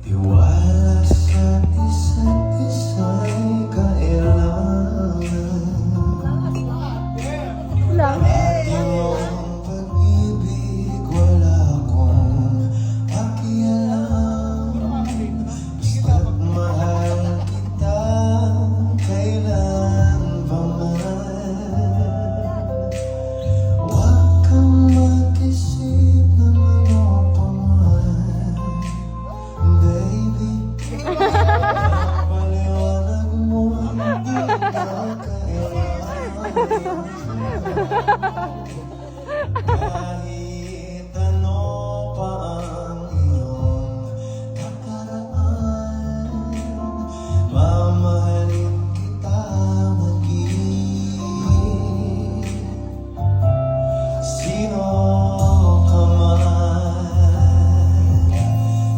Tiwala sa isa't isa'y kailangan. Lang. Iyong pag-ibig wala akong pakialam. Basta't mahal kita kailan pa man. Huwag kang mag-isip ng ano pa man, baby. Paliwanag mo hindi ka kailangan. Kahit ano pa ang iyong nakaraan, mamahalin kita maging sino ka man.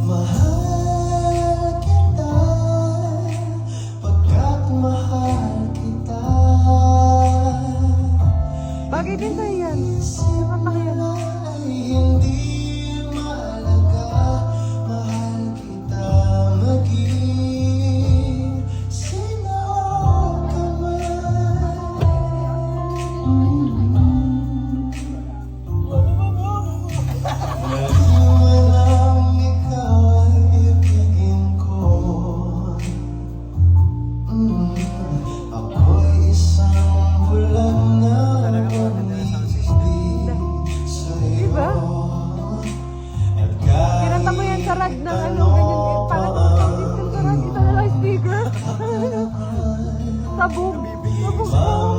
Mahal kita pagkat mahal kita. Bagay din sa'yo yan. Yung kanta ko yan. Ay hindi mahalaga, mahal kita maging sino ka man. Walang ikaw ay ibigin ko. Ako'y isang bulag na Diba? Kinanta ko yan sa rad ng ano, ganyan. Parang sound system sa rad. Ito na lang speaker. Sabog. Sabog.